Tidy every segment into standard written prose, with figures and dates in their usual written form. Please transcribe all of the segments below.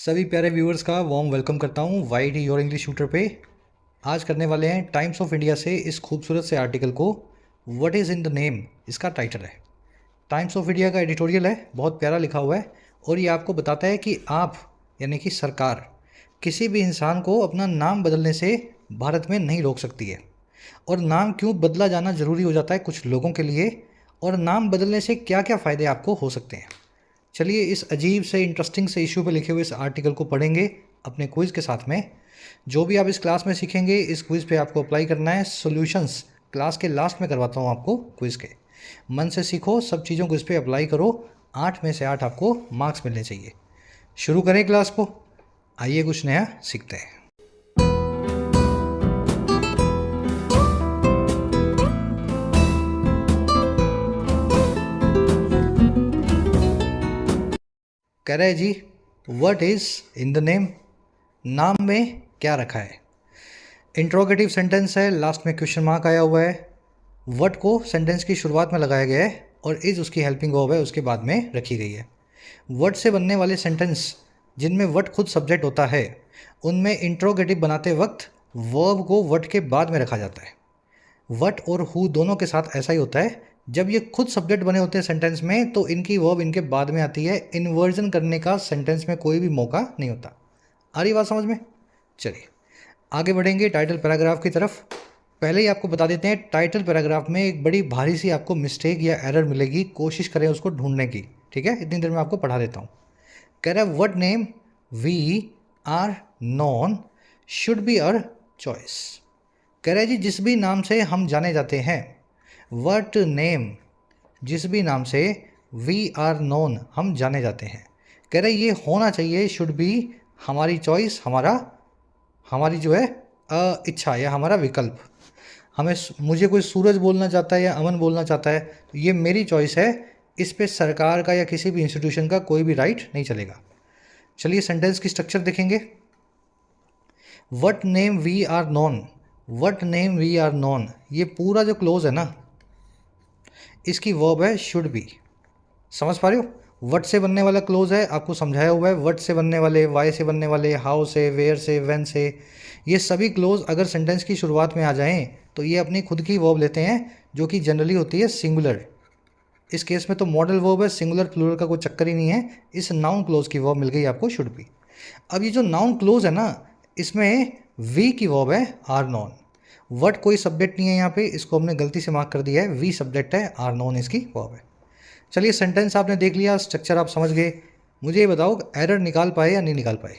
सभी प्यारे व्यूअर्स का वार्म वेलकम करता हूँ वाइड योर इंग्लिश शूटर पे। आज करने वाले हैं टाइम्स ऑफ इंडिया से इस खूबसूरत से आर्टिकल को। What is in the name इसका टाइटल है। टाइम्स ऑफ इंडिया का एडिटोरियल है, बहुत प्यारा लिखा हुआ है और ये आपको बताता है कि आप यानी कि सरकार किसी भी इंसान को अपना नाम बदलने से भारत में नहीं रोक सकती है। और नाम क्यों बदला जाना ज़रूरी हो जाता है कुछ लोगों के लिए, और नाम बदलने से क्या क्या फ़ायदे आपको हो सकते हैं। चलिए इस अजीब से इंटरेस्टिंग से इशू पे लिखे हुए इस आर्टिकल को पढ़ेंगे अपने क्विज़ के साथ में। जो भी आप इस क्लास में सीखेंगे इस क्विज़ पे आपको अप्लाई करना है। सॉल्यूशंस क्लास के लास्ट में करवाता हूँ आपको क्विज़ के। मन से सीखो, सब चीज़ों को इस पर अप्लाई करो। 8 में से 8 आपको मार्क्स मिलने चाहिए। शुरू करें क्लास को, आइए कुछ नया सीखते हैं। कह रहे हैं जी, what is in the name, नाम में क्या रखा है। इंट्रोगेटिव सेंटेंस है, लास्ट में क्वेश्चन मार्क आया हुआ है। व्हाट को सेंटेंस की शुरुआत में लगाया गया है और इज़ उसकी हेल्पिंग वर्ब है उसके बाद में रखी गई है। व्हाट से बनने वाले सेंटेंस जिनमें व्हाट खुद सब्जेक्ट होता है उनमें इंट्रोगेटिव बनाते वक्त वर्ब को व्हाट के बाद में रखा जाता है। व्हाट और हु दोनों के साथ ऐसा ही होता है। जब ये खुद सब्जेक्ट बने होते हैं सेंटेंस में तो इनकी वर्ब इनके बाद में आती है। इन्वर्जन करने का सेंटेंस में कोई भी मौका नहीं होता। आ रही बात समझ में? चलिए आगे बढ़ेंगे टाइटल पैराग्राफ की तरफ। पहले ही आपको बता देते हैं टाइटल पैराग्राफ में एक बड़ी भारी सी आपको मिस्टेक या एरर मिलेगी, कोशिश करें उसको ढूंढने की। ठीक है, इतनी देर में आपको पढ़ा देता हूँ। कह रहा है what name we are known should be our choice. कह रहा है जी जिस भी नाम से हम जाने जाते हैं, व्हाट नेम जिस भी नाम से वी आर नोन हम जाने जाते हैं। कह रहे ये होना चाहिए शुड बी हमारी चॉइस, हमारी जो है इच्छा या हमारा विकल्प। मुझे कोई सूरज बोलना चाहता है या अमन बोलना चाहता है तो ये मेरी चॉइस है, इस पे सरकार का या किसी भी इंस्टीट्यूशन का कोई भी राइट नहीं चलेगा। चलिए सेंटेंस की स्ट्रक्चर देखेंगे। What name we are known, what name we are known, ये पूरा जो क्लोज है ना इसकी वर्ब है शुड बी। समझ पा रहे हो? व्हाट से बनने वाला क्लोज है, आपको समझाया हुआ है। व्हाट से बनने वाले, वाई से बनने वाले, हाउ से, वेयर से, व्हेन से, ये सभी क्लोज अगर सेंटेंस की शुरुआत में आ जाएं तो ये अपनी खुद की वर्ब लेते हैं जो कि जनरली होती है सिंगुलर। इस केस में तो मॉडल वर्ब है, सिंगुलर प्लूरल का कोई चक्कर ही नहीं है। इस नाउन क्लोज की वर्ब मिल गई आपको शुड बी। अब ये जो नाउन क्लोज है ना इसमें वी की वर्ब है आर नॉन। व्हाट कोई सब्जेक्ट नहीं है यहाँ पे, इसको हमने गलती से मार्क कर दिया है। वी सब्जेक्ट है, आर नॉन इसकी वर्ब है। चलिए सेंटेंस आपने देख लिया, स्ट्रक्चर आप समझ गए। मुझे ये बताओ एरर निकाल पाए या नहीं निकाल पाए?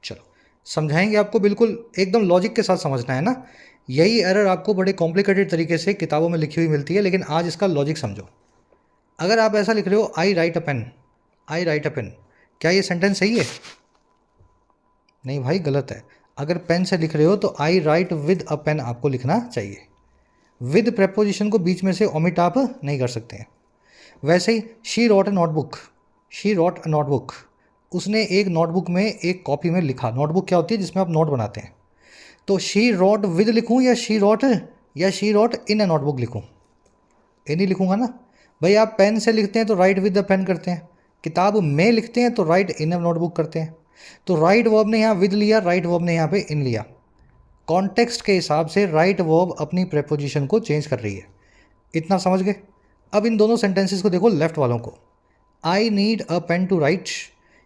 चलो समझाएंगे आपको, बिल्कुल एकदम लॉजिक के साथ समझना है ना। यही एरर आपको बड़े कॉम्प्लिकेटेड तरीके से किताबों में लिखी हुई मिलती है, लेकिन आज इसका लॉजिक समझो। अगर आप ऐसा लिख रहे हो आई राइट अ पेन, आई राइट अ पेन, क्या ये सेंटेंस सही है? नहीं भाई, गलत है। अगर पेन से लिख रहे हो तो आई राइट विद अ पेन आपको लिखना चाहिए। विद प्रेपोजिशन को बीच में से ओमिट आप नहीं कर सकते हैं। वैसे ही she wrote a notebook, she wrote a notebook, उसने एक नोटबुक में एक कॉपी में लिखा। नोटबुक क्या होती है? जिसमें आप नोट बनाते हैं। तो शी रॉट विद लिखूं या she wrote in a notebook लिखूं? इन ही लिखूंगा ना भाई। आप पेन से लिखते हैं तो राइट विद द पेन करते हैं, किताब में लिखते हैं तो राइट इन अ नोटबुक करते हैं। तो राइट वर्ब ने यहाँ विद लिया, राइट वर्ब ने यहाँ पे इन लिया। कॉन्टेक्स्ट के हिसाब से राइट वर्ब अपनी प्रेपोजिशन को चेंज कर रही है। इतना समझ गए? अब इन दोनों सेंटेंसेस को देखो, लेफ्ट वालों को। I need a pen to write,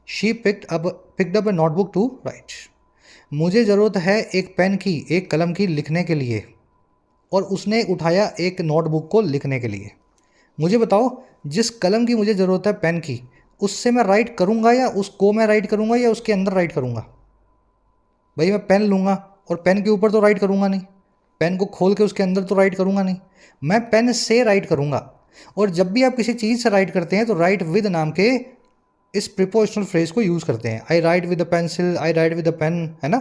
she picked up a notebook to write. मुझे ज़रूरत है एक पेन की, एक कलम की लिखने के लिए, और उसने उठाया एक नोटबुक को लिखने के लिए। मुझे बताओ जिस कलम की मुझे ज़रूरत है पेन की, उससे मैं राइट करूँगा या उसको मैं राइट करूँगा या उसके अंदर राइट करूँगा? भाई मैं पेन लूँगा और पेन के ऊपर तो राइट करूँगा नहीं, पेन को खोल के उसके अंदर तो राइट करूँगा नहीं, मैं पेन से राइट करूँगा। और जब भी आप किसी चीज़ से राइट करते हैं तो राइट विद नाम के इस प्रीपोजिशनल फ्रेज को यूज़ करते हैं। I write with a pencil, I write with a pen, है ना।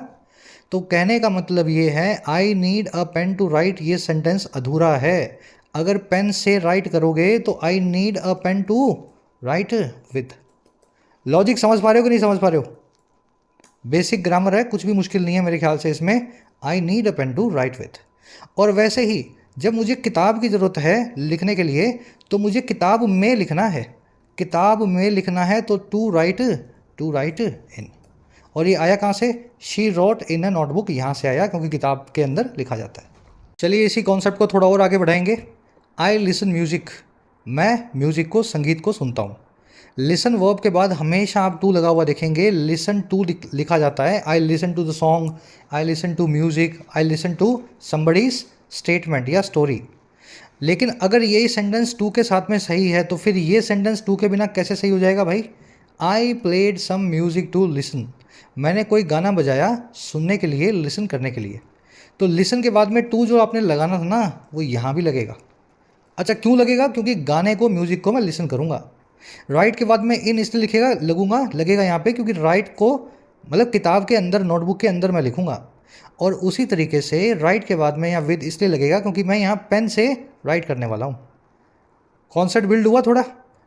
तो कहने का मतलब ये है I need a pen to write, ये सेंटेंस अधूरा है। अगर पेन से राइट करोगे तो I need a pen to write with. Logic समझ पा रहे हो कि नहीं समझ पा रहे हो? बेसिक ग्रामर है, कुछ भी मुश्किल नहीं है मेरे ख्याल से इसमें। I need a pen to write with. और वैसे ही जब मुझे किताब की ज़रूरत है लिखने के लिए तो मुझे किताब में लिखना है, किताब में लिखना है तो टू टू राइट इन। और ये आया कहाँ से? She wrote in a notebook, यहाँ से आया क्योंकि किताब के अंदर लिखा जाता है। चलिए इसी कॉन्सेप्ट को थोड़ा और आगे बढ़ाएंगे। आई लिसन म्यूज़िक, मैं म्यूज़िक को, संगीत को सुनता हूँ। लिसन वर्ब के बाद हमेशा आप टू लगा हुआ देखेंगे, लिसन टू लिखा जाता है। I listen to the song, I listen to music, I listen to somebody's statement या स्टोरी। लेकिन अगर यही सेंटेंस टू के साथ में सही है तो फिर ये सेंटेंस टू के बिना कैसे सही हो जाएगा भाई? I played some music to listen, मैंने कोई गाना बजाया सुनने के लिए, लिसन करने के लिए। तो लिसन के बाद में टू जो आपने लगाना था ना, वो यहाँ भी लगेगा। अच्छा क्यों लगेगा? क्योंकि गाने को, म्यूज़िक को मैं लिसन करूँगा। राइट के बाद में इन इसलिए लिखेगा, लगेगा यहाँ पे क्योंकि राइट को मतलब किताब के अंदर, नोटबुक के अंदर मैं लिखूँगा। और उसी तरीके से राइट के बाद में यहाँ विद इसलिए लगेगा क्योंकि मैं यहाँ पेन से राइट करने वाला हूँ। कॉन्सेप्ट बिल्ड हुआ थोड़ा?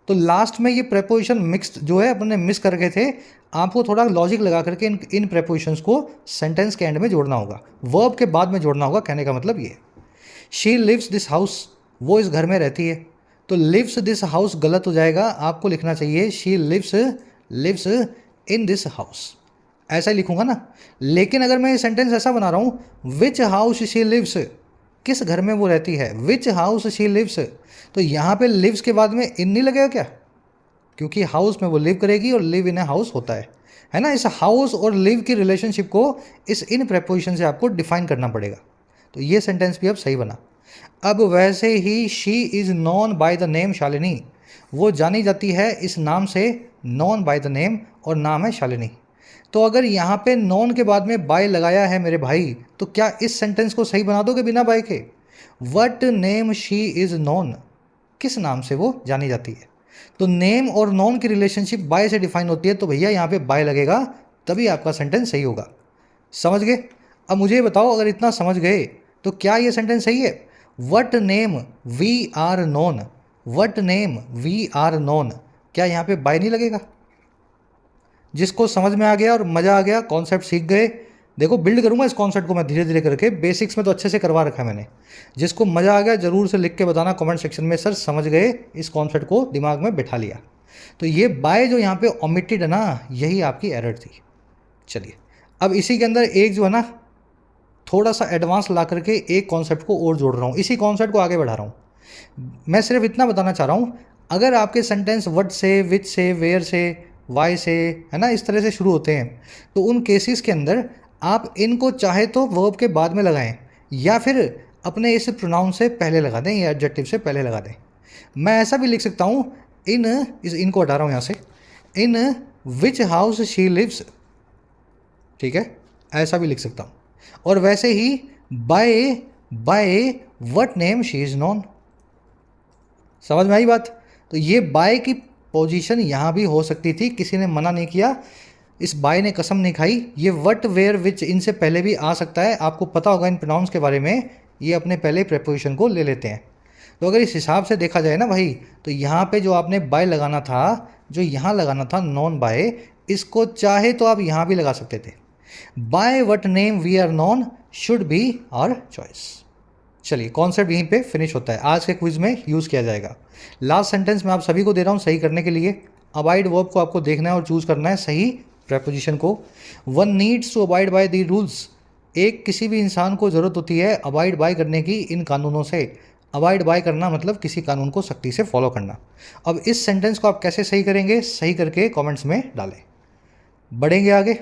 तो लास्ट में ये प्रेपोजिशन मिक्स्ड जो है अपने मिस कर गए थे, आपको थोड़ा लॉजिक लगा करके इन प्रेपोजिशंस को सेंटेंस के एंड में जोड़ना होगा, वर्ब के बाद में जोड़ना होगा। कहने का मतलब ये, शी लिव्स दिस हाउस, वो इस घर में रहती है। तो लिव्स दिस हाउस गलत हो जाएगा, आपको लिखना चाहिए she lives in this house, ऐसा ही लिखूंगा ना। लेकिन अगर मैं ये सेंटेंस ऐसा बना रहा हूँ, विच हाउस शी लिव्स, किस घर में वो रहती है, विच हाउस शी लिव्स, तो यहाँ पे लिव्स के बाद में इन नहीं लगेगा क्या? क्योंकि हाउस में वो लिव करेगी और लिव इन ए हाउस होता है ना। इस हाउस और लिव की रिलेशनशिप को इस इन प्रेपोजिशन से आपको डिफाइन करना पड़ेगा। तो ये सेंटेंस भी अब सही बना। अब वैसे ही she is known by the name Shalini, वो जानी जाती है इस नाम से, नॉन बाय द नेम, और नाम है शालिनी। तो अगर यहाँ पे नॉन के बाद में बाय लगाया है मेरे भाई, तो क्या इस सेंटेंस को सही बना दोगे बिना बाय के? What name she is non, किस नाम से वो जानी जाती है। तो नेम और नॉन की रिलेशनशिप बाय से डिफाइन होती है, तो भैया यहाँ पे बाय लगेगा, तभी आपका सेंटेंस सही होगा। समझ गए? अब मुझे बताओ, अगर इतना समझ गए तो क्या ये सेंटेंस सही है? What name we are known, what name we are known, क्या यहाँ पे बाय नहीं लगेगा? जिसको समझ में आ गया और मज़ा आ गया, कॉन्सेप्ट सीख गए, देखो बिल्ड करूंगा इस कॉन्सेप्ट को मैं धीरे धीरे करके, बेसिक्स में तो अच्छे से करवा रखा है मैंने। जिसको मज़ा आ गया ज़रूर से लिख के बताना कमेंट सेक्शन में, सर समझ गए, इस कॉन्सेप्ट को दिमाग में बिठा लिया। तो ये बाय जो यहाँ पे ओमिटेड है ना, यही आपकी एरर थी। चलिए अब इसी के अंदर एक जो है ना, थोड़ा सा एडवांस ला करके एक कॉन्सेप्ट को और जोड़ रहा हूँ, इसी कॉन्सेप्ट को आगे बढ़ा रहा हूँ। मैं सिर्फ इतना बताना चाह रहा हूँ, अगर आपके सेंटेंस वट से, विच से, वेयर से, वाई से, है ना, इस तरह से शुरू होते हैं, तो उन केसेस के अंदर आप इनको चाहे तो वर्ब के बाद में लगाएं या फिर अपने इस प्रोनाउन से पहले लगा दें या एडजेक्टिव से पहले लगा दें। मैं ऐसा भी लिख सकता हूँ, इनको हटा रहा हूँ यहाँ से, in which house she lives, ठीक है, ऐसा भी लिख सकता हूँ। और वैसे ही by what name she is known, समझ में आई बात? तो ये बाय की पोजीशन यहाँ भी हो सकती थी, किसी ने मना नहीं किया, इस बाय ने कसम नहीं खाई। ये वट, वेयर, विच इनसे पहले भी आ सकता है, आपको पता होगा इन प्रोनाउंस के बारे में, ये अपने पहले प्रेपोजिशन को ले लेते हैं। तो अगर इस हिसाब से देखा जाए ना भाई, तो यहाँ पे जो आपने बाय लगाना था, जो यहाँ लगाना था नॉन बाय, इसको चाहे तो आप यहाँ भी लगा सकते थे। By what name we are known should be our choice. चलिए कॉन्सेप्ट यहीं पे फिनिश होता है, आज के क्विज में यूज़ किया जाएगा। लास्ट सेंटेंस मैं आप सभी को दे रहा हूँ सही करने के लिए। अबाइड वर्ब को आपको देखना है और चूज़ करना है सही प्रेपोजिशन को। One needs to abide by the rules, एक किसी भी इंसान को ज़रूरत होती है अबाइड बाय करने की इन कानूनों से। अबाइड बाय करना मतलब किसी कानून को सख्ती से फॉलो करना। अब इस सेंटेंस को आप कैसे सही करेंगे, सही करके कमेंट्स में डालें। बढ़ेंगे आगे,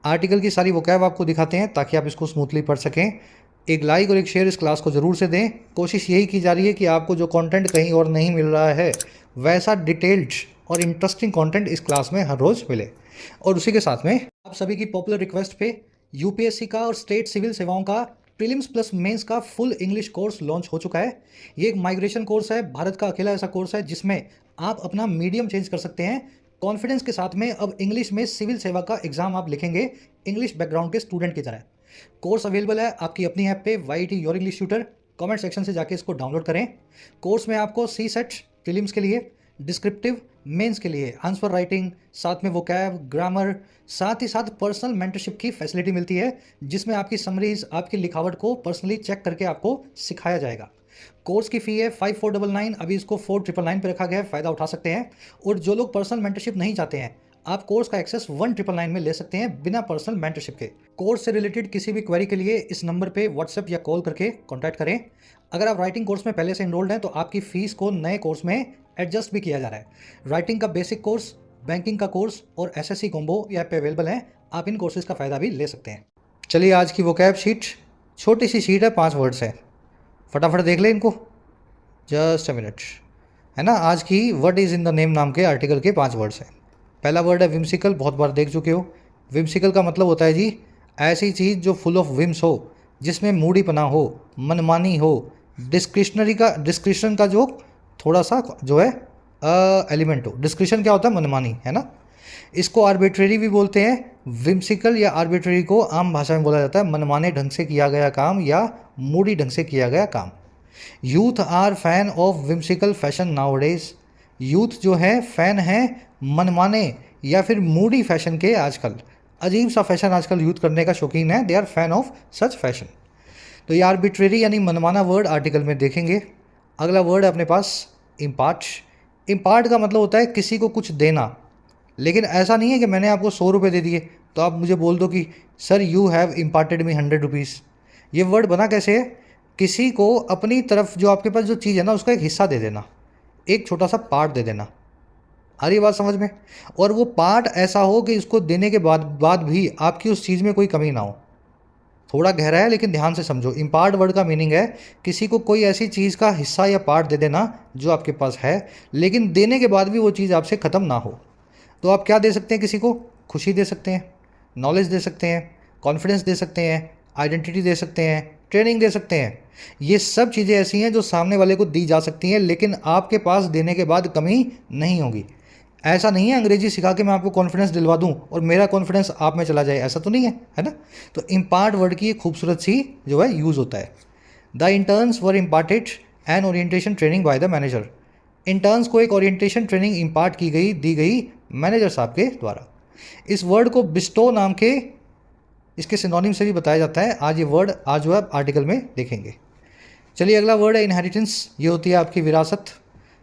आर्टिकल की सारी वोकैब आपको दिखाते हैं ताकि आप इसको स्मूथली पढ़ सकें। एक लाइक और एक शेयर इस क्लास को ज़रूर से दें। कोशिश यही की जा रही है कि आपको जो कंटेंट कहीं और नहीं मिल रहा है, वैसा डिटेल्ड और इंटरेस्टिंग कंटेंट इस क्लास में हर रोज़ मिले। और उसी के साथ में आप सभी की पॉपुलर रिक्वेस्ट पे यूपीएससी का और स्टेट सिविल सेवाओं का प्रीलिम्स प्लस मेंस का फुल इंग्लिश कोर्स लॉन्च हो चुका है। ये एक माइग्रेशन कोर्स है, भारत का अकेला ऐसा कोर्स है जिसमें आप अपना मीडियम चेंज कर सकते हैं कॉन्फिडेंस के साथ में। अब इंग्लिश में सिविल सेवा का एग्जाम आप लिखेंगे इंग्लिश बैकग्राउंड के स्टूडेंट की तरह। कोर्स अवेलेबल है आपकी अपनी ऐप पे YT your English tutor. Comment section से जाके इसको डाउनलोड करें। कोर्स में आपको सी सेट प्रीलिम्स के लिए, डिस्क्रिप्टिव मेंस के लिए आंसर राइटिंग, साथ में वोकैब, ग्रामर, साथ ही साथ पर्सनल मेंटरशिप की फैसिलिटी मिलती है जिसमें आपकी समरीज, आपकी लिखावट को पर्सनली चेक करके आपको सिखाया जाएगा। कोर्स की फ़ी है 5499, अभी इसको 4999 पे रखा गया है, फ़ायदा उठा सकते हैं। और जो लोग पर्सनल मेंटरशिप नहीं चाहते हैं, आप कोर्स का एक्सेस 1999 में ले सकते हैं बिना पर्सनल मेंटरशिप के। कोर्स से रिलेटेड किसी भी क्वेरी के लिए इस नंबर पे व्हाट्सएप या कॉल करके कॉन्टैक्ट करें। अगर आप राइटिंग कोर्स में पहले से इनरोल्ड हैं तो आपकी फ़ीस को नए कोर्स में एडजस्ट भी किया जा रहा है। राइटिंग का बेसिक कोर्स, बैंकिंग का कोर्स और एसएससी कॉम्बो यहाँ पे अवेलेबल हैं। आप इन कोर्सेज़ का फ़ायदा भी ले सकते हैं। चलिए आज की वोकैब शीट, छोटी सी शीट है, 5 वर्ड्स है, फटाफट देख लें इनको। जस्ट अ मिनट, है ना। आज की what is in the name नाम के आर्टिकल के 5 वर्ड्स हैं। पहला वर्ड है विम्सिकल, बहुत बार देख चुके हो। विम्सिकल का मतलब होता है जी ऐसी चीज़ जो फुल ऑफ विम्स हो, जिसमें मूडीपना हो, मनमानी हो, डिस्क्रिशन का जो थोड़ा सा जो है एलिमेंट हो। डिस्क्रिशन क्या होता है? मनमानी, है ना। इसको आर्बिट्रेरी भी बोलते हैं। विम्सिकल या आर्बिट्रेरी को आम भाषा में बोला जाता है मनमाने ढंग से किया गया काम या मूडी ढंग से किया गया काम। Youth are fan of whimsical fashion nowadays. Youth जो है फैन है मनमाने या फिर मूडी फैशन के। आजकल अजीब सा फैशन आजकल यूथ करने का शौकीन है। They are fan of such fashion. तो ये आर्बिट्रेरी यानी मनमाना वर्ड आर्टिकल में देखेंगे। अगला वर्ड है अपने पास इम्पार्ट। इम्पार्ट का मतलब होता है किसी को कुछ देना, लेकिन ऐसा नहीं है कि मैंने आपको 100 रुपये दे दिए तो आप मुझे बोल दो कि sir you have imparted me 100 rupees. ये वर्ड बना कैसे है? किसी को अपनी तरफ जो आपके पास जो चीज़ है ना उसका एक हिस्सा दे देना, एक छोटा सा पार्ट दे देना। आ रही बात समझ में? और वो पार्ट ऐसा हो कि इसको देने के बाद भी आपकी उस चीज़ में कोई कमी ना हो। थोड़ा गहरा है लेकिन ध्यान से समझो। इम्पार्ट वर्ड का मीनिंग है किसी को कोई ऐसी चीज़ का हिस्सा या पार्ट दे देना जो आपके पास है, लेकिन देने के बाद भी वो चीज़ आपसे ख़त्म ना हो। तो आप क्या दे सकते हैं? किसी को खुशी दे सकते हैं, नॉलेज दे सकते हैं, कॉन्फिडेंस दे सकते हैं, आइडेंटिटी दे सकते हैं, ट्रेनिंग दे सकते हैं। ये सब चीज़ें ऐसी हैं जो सामने वाले को दी जा सकती हैं, लेकिन आपके पास देने के बाद कमी नहीं होगी। ऐसा नहीं है अंग्रेजी सिखा के मैं आपको कॉन्फिडेंस दिलवा दूं और मेरा कॉन्फिडेंस आप में चला जाए, ऐसा तो नहीं है, है ना। तो इम्पार्ट वर्ड की एक खूबसूरत सी जो है यूज़ होता है। The interns were imparted an orientation training by the manager. Interns को एक ओरिएंटेशन ट्रेनिंग इम्पार्ट दी गई मैनेजर साहब के द्वारा। इस वर्ड को बिस्टो नाम के इसके सिनोनिम से भी बताया जाता है। आज ये वर्ड आज जो है आर्टिकल में देखेंगे। चलिए अगला वर्ड है इनहेरिटेंस। ये होती है आपकी विरासत।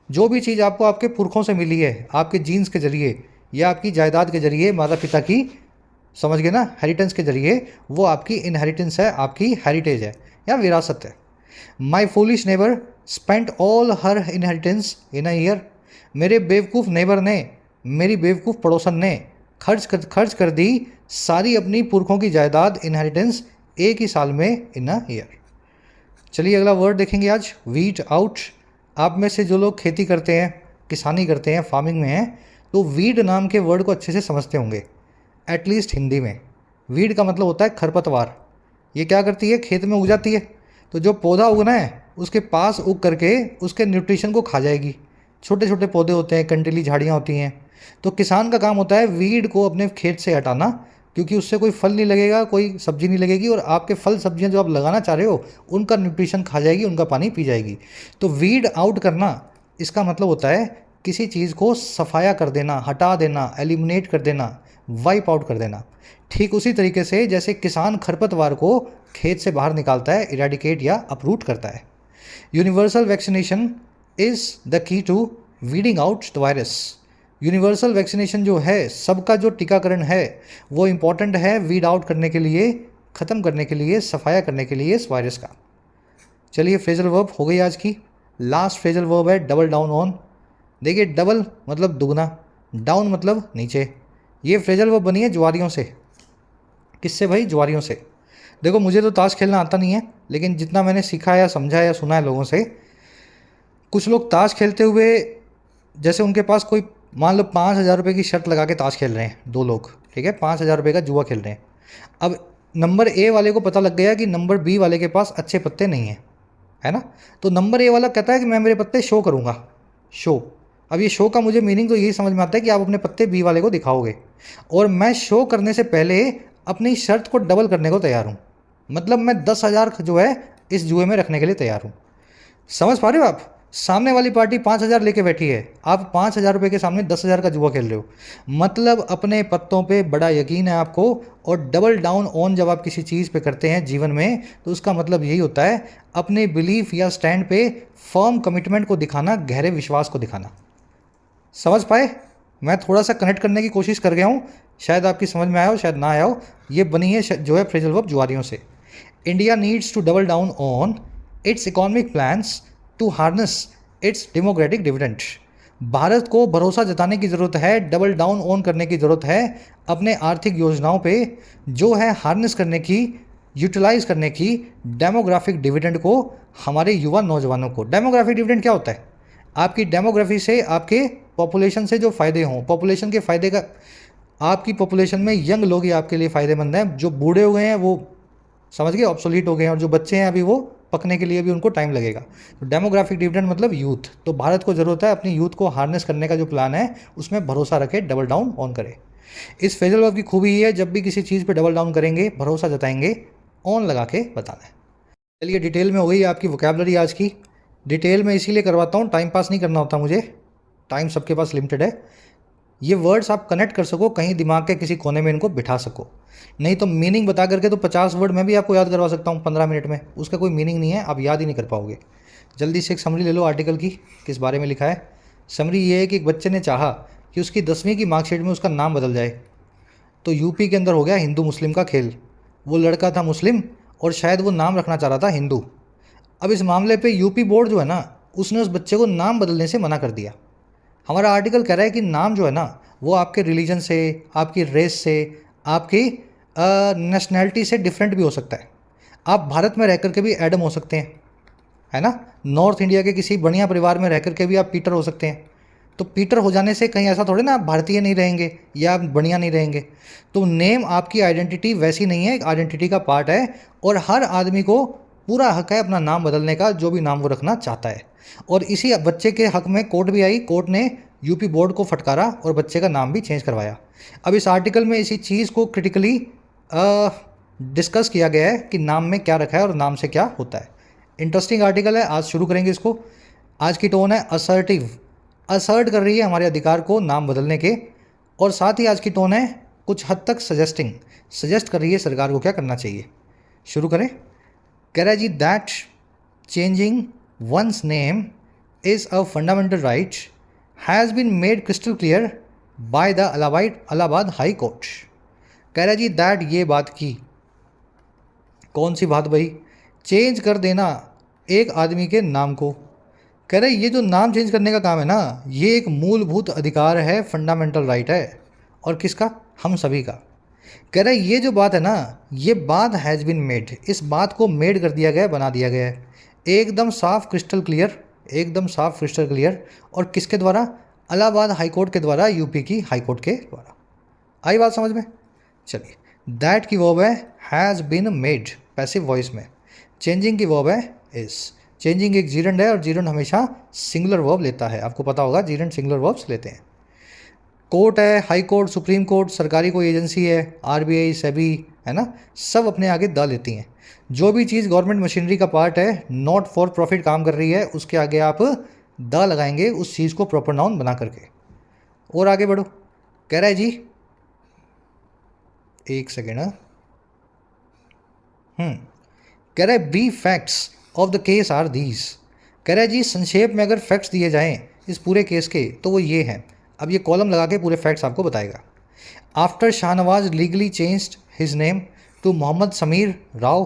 जो भी चीज़ आपको आपके पुरखों से मिली है, आपके जीन्स के जरिए या आपकी जायदाद के जरिए, माता पिता की, समझ गए ना, हेरिटेंस के जरिए, वो आपकी इनहेरिटेंस है, आपकी हेरिटेज है या विरासत है। My foolish neighbour spent all her inheritance in a year. मेरे बेवकूफ़ नेबर ने, मेरी बेवकूफ़ पड़ोसन ने खर्च कर दी सारी अपनी पुरखों की जायदाद, इनहेरिटेंस, एक ही साल में, इन अ ईयर। चलिए अगला वर्ड देखेंगे आज, वीट आउट। आप में से जो लोग खेती करते हैं, किसानी करते हैं, फार्मिंग में हैं, तो वीड नाम के वर्ड को अच्छे से समझते होंगे, एटलीस्ट हिंदी में। वीड का मतलब होता है खरपतवार। ये क्या करती है? खेत में उग जाती है, तो जो पौधा उगना है उसके पास उग करके उसके न्यूट्रिशन को खा जाएगी। छोटे छोटे पौधे होते हैं, कंटीली झाड़ियाँ होती हैं। तो किसान का काम होता है वीड को अपने खेत से हटाना, क्योंकि उससे कोई फल नहीं लगेगा, कोई सब्जी नहीं लगेगी, और आपके फल सब्जियां जो आप लगाना चाह रहे हो उनका न्यूट्रिशन खा जाएगी, उनका पानी पी जाएगी। तो वीड आउट करना, इसका मतलब होता है किसी चीज़ को सफाया कर देना, हटा देना, एलिमिनेट कर देना, वाइप आउट कर देना। ठीक उसी तरीके से जैसे किसान खरपतवार को खेत से बाहर निकालता है, इरेडिकेट या अपरूट करता है। Universal vaccination is the key to weeding out the virus. Universal vaccination जो है, सबका जो टीकाकरण है, वो इम्पॉर्टेंट है वीड आउट करने के लिए, ख़त्म करने के लिए, सफाया करने के लिए इस वायरस का। चलिए फ्रेजल वर्ब हो गई आज की। लास्ट फ्रेजल वर्ब है डबल डाउन ऑन। देखिए डबल मतलब दुगना, डाउन मतलब नीचे। ये फ्रेजल वर्ब बनी है ज्वारियों से। किससे भाई? ज्वारियों से। देखो मुझे तो ताश खेलना आता नहीं है, लेकिन जितना मैंने सीखा या समझा या सुना है लोगों से, कुछ लोग ताश खेलते हुए, जैसे उनके पास कोई, मान लो 5,000 रुपये की शर्त लगा के ताश खेल रहे हैं, 2 लोग, ठीक है, 5,000 रुपये का जुआ खेल रहे हैं। अब नंबर ए वाले को पता लग गया कि नंबर बी वाले के पास अच्छे पत्ते नहीं हैं, है ना। तो नंबर ए वाला कहता है कि मैं मेरे पत्ते शो करूँगा, शो। अब ये शो का मुझे मीनिंग तो यही समझ में आता है कि आप अपने पत्ते बी वाले को दिखाओगे, और मैं शो करने से पहले अपनी शर्त को डबल करने को तैयार हूँ। मतलब मैं 10,000 जो है इस जुए में रखने के लिए तैयार हूँ। समझ पा रहे हो आप? सामने वाली पार्टी 5,000 लेके बैठी है, आप 5,000 रुपये के सामने 10,000 का जुआ खेल रहे हो। मतलब अपने पत्तों पे बड़ा यकीन है आपको। और डबल डाउन ऑन जब आप किसी चीज़ पे करते हैं जीवन में, तो उसका मतलब यही होता है अपने बिलीफ या स्टैंड पे फर्म कमिटमेंट को दिखाना, गहरे विश्वास को दिखाना। समझ पाए? मैं थोड़ा सा कनेक्ट करने की कोशिश कर गया हूँ, शायद आपकी समझ में आया हो, शायद ना आया हो। ये बनी है जो है फ्रेजल वर्ब जुआरियों से। India needs to double down on its economic plans to harness its democratic dividend. Bharat को भरोसा जताने की ज़रूरत है, डबल डाउन ऑन करने की ज़रूरत है अपने आर्थिक योजनाओं पे, जो है हार्नेस करने की, यूटिलाइज करने की डेमोग्राफिक डिविडेंड को, हमारे युवा नौजवानों को। डेमोग्राफिक डिविडेंड क्या होता है? आपकी डेमोग्राफी से, आपके पॉपुलेशन से जो फ़ायदे हों, पॉपुलेशन के फ़ायदे का, आपकी पॉपुलेशन में यंग लोग ही आपके लिए फ़ायदेमंद हैं। जो बूढ़े हो गए हैं वो समझ गए ऑब्सोलीट हो गए हैं, और जो बच्चे हैं अभी वो पकने के लिए भी उनको टाइम लगेगा। तो डेमोग्राफिक डिविडेंड मतलब यूथ। तो भारत को ज़रूरत है अपनी यूथ को हार्नेस करने का, जो प्लान है उसमें भरोसा रखे, डबल डाउन ऑन करे। इस फ्रेजल वर्ब की खूबी ये है, जब भी किसी चीज़ पे डबल डाउन करेंगे, भरोसा जताएंगे, ऑन लगा के बताना है। चलिए डिटेल में हो गई आपकी वोकैबुलरी आज की। डिटेल में इसीलिए करवाता हूँ, टाइम पास नहीं करना होता मुझे, टाइम सबके पास लिमिटेड है। ये वर्ड्स आप कनेक्ट कर सको, कहीं दिमाग के किसी कोने में इनको बिठा सको। नहीं तो मीनिंग बता करके तो 50 वर्ड मैं भी आपको याद करवा सकता हूँ 15 मिनट में, उसका कोई मीनिंग नहीं है, आप याद ही नहीं कर पाओगे। जल्दी से एक समरी ले लो आर्टिकल की, किस बारे में लिखा है। समरी ये है कि एक बच्चे ने चाहा कि उसकी 10वीं की मार्कशीट में उसका नाम बदल जाए, तो यूपी के अंदर हो गया हिंदू मुस्लिम का खेल। वो लड़का था मुस्लिम और शायद वो नाम रखना चाह रहा था हिंदू। अब इस मामले पे यूपी बोर्ड जो है ना, उसने उस बच्चे को नाम बदलने से मना कर दिया। हमारा आर्टिकल कह रहा है कि नाम जो है ना, वो आपके रिलीजन से, आपकी रेस से, आपकी नेशनैलिटी से डिफरेंट भी हो सकता है। आप भारत में रह कर के भी एडम हो सकते हैं, है ना। नॉर्थ इंडिया के किसी बढ़िया परिवार में रह कर के भी आप पीटर हो सकते हैं। तो पीटर हो जाने से कहीं ऐसा थोड़े ना आप भारतीय नहीं रहेंगे या आप बढ़िया नहीं रहेंगे। तो नेम आपकी आइडेंटिटी वैसी नहीं है, एक आइडेंटिटी का पार्ट है, और हर आदमी को पूरा हक है अपना नाम बदलने का, जो भी नाम वो रखना चाहता है। और इसी बच्चे के हक में कोर्ट भी आई, कोर्ट ने यूपी बोर्ड को फटकारा और बच्चे का नाम भी चेंज करवाया। अब इस आर्टिकल में इसी चीज़ को क्रिटिकली डिस्कस किया गया है कि नाम में क्या रखा है और नाम से क्या होता है। इंटरेस्टिंग आर्टिकल है, आज शुरू करेंगे इसको। आज की टोन है असर्टिव, असर्ट कर रही है हमारे अधिकार को नाम बदलने के, और साथ ही आज की टोन है कुछ हद तक सजेस्टिंग, सजेस्ट कर रही है सरकार को क्या करना चाहिए। शुरू करें। कह रहा है जी, that changing one's name is a fundamental right has been made crystal clear by the Allahabad High Court. कह रहा है जी, दैट ये बात की, कौन सी बात भाई? चेंज कर देना एक आदमी के नाम को। कह रहे ये जो नाम चेंज करने का काम है ना, ये एक मूलभूत अधिकार है, फंडामेंटल राइट है। और किसका? हम सभी का। कह रहे ये जो बात है ना, ये बात हैज़ बीन मेड, इस बात को मेड कर दिया गया है, बना दिया गया है, एकदम साफ क्रिस्टल क्लियर, एकदम साफ क्रिस्टल क्लियर। और किसके द्वारा? इलाहाबाद हाई कोर्ट के द्वारा, यूपी की हाई कोर्ट के द्वारा। आई बात समझ में? चलिए, दैट की वर्ब है has been made, passive voice में। चेंजिंग की वर्ब है इज़। चेंजिंग एक जीरेंड है और जीरेंड हमेशा सिंगुलर वर्ब लेता है, आपको पता होगा जीरेंड सिंगुलर वर्ब्स लेते हैं। कोर्ट है, हाई कोर्ट, सुप्रीम कोर्ट, सरकारी कोई एजेंसी है, आरबीआई, सेबी, है ना, सब अपने आगे द लेती हैं। जो भी चीज़ गवर्नमेंट मशीनरी का पार्ट है, नॉट फॉर प्रॉफिट काम कर रही है, उसके आगे आप द लगाएंगे उस चीज़ को प्रॉपर नाउन बना करके। और आगे बढ़ो। कह रहा है जी, एक सेकेंड, कह रहा है brief facts of the case are these. कह रहा है जी, संक्षेप में अगर फैक्ट्स दिए जाएं इस पूरे केस के तो वो ये हैं। अब ये कॉलम लगा के पूरे फैक्ट्स आपको बताएगा। After Shahnawaz legally changed his name to Mohammad Sameer Rao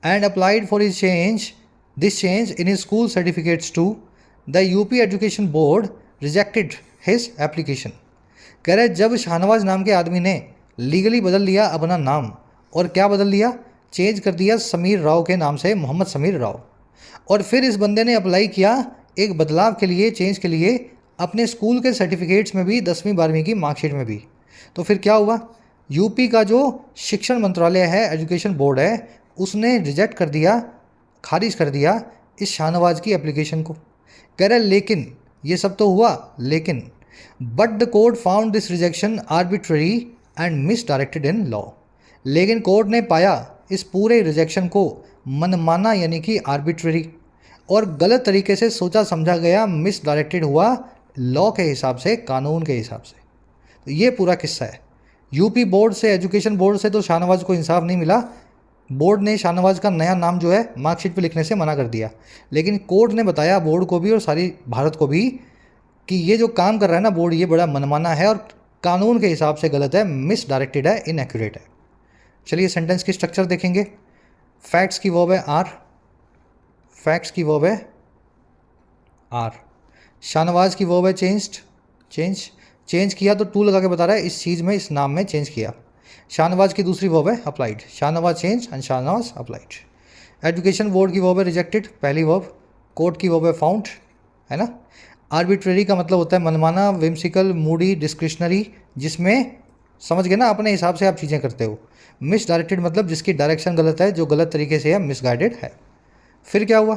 and applied for his this change in his school certificates to the UP education board rejected his application. कह रहे जब शाहनवाज नाम के आदमी ने लीगली बदल लिया अपना नाम, और क्या बदल लिया? चेंज कर दिया समीर राव के नाम से मोहम्मद समीर राव, और फिर इस बंदे ने अप्लाई किया एक बदलाव के लिए, चेंज के लिए, अपने स्कूल के सर्टिफिकेट्स में भी, 10वीं 12वीं की मार्कशीट में भी। तो फिर क्या हुआ? यूपी का जो शिक्षण मंत्रालय है, एजुकेशन बोर्ड है, उसने रिजेक्ट कर दिया, खारिज कर दिया इस शाहनवाज की एप्लीकेशन को। कह रहे लेकिन ये सब तो हुआ, लेकिन but the court found this rejection arbitrary and miss directed in law. लेकिन कोर्ट ने पाया इस पूरे रिजेक्शन को मनमाना, यानी कि आर्बिट्ररी, और गलत तरीके से सोचा समझा गया, मिस डायरेक्टेड हुआ लॉ के हिसाब से, कानून के हिसाब से। तो ये पूरा किस्सा है। यूपी बोर्ड से, एजुकेशन बोर्ड से तो शाहनवाज को इंसाफ नहीं मिला। बोर्ड ने शाहनवाज का नया नाम जो है मार्कशीट पे लिखने से मना कर दिया, लेकिन कोर्ट ने बताया बोर्ड को भी और सारी भारत को भी कि ये जो काम कर रहा है ना बोर्ड, ये बड़ा मनमाना है और कानून के हिसाब से गलत है, मिस डायरेक्टेड है, इनएक्यूरेट है। चलिए सेंटेंस की स्ट्रक्चर देखेंगे। फैक्ट्स की वर्ब है आर, फैक्ट्स की वर्ब है आर। शाहनवाज की वर्ब है चेंज्ड, चेंज किया तो टू लगा के बता रहा है इस चीज़ में, इस नाम में चेंज किया। शाहनवाज की दूसरी वर्ब है applied, Shahnawaz change and Shahnawaz applied. Education board की वर्ब है रिजेक्टेड, पहली वर्ब। कोर्ट की वर्ब है फाउंड, है ना। आर्बिट्रेरी का मतलब होता है मनमाना, विम्सिकल, मूडी, डिस्क्रिशनरी, जिसमें समझ गए ना अपने हिसाब से आप चीज़ें करते हो। मिस डायरेक्टेड मतलब जिसकी डायरेक्शन गलत है, जो गलत तरीके से है, मिसगाइडेड है। फिर क्या हुआ,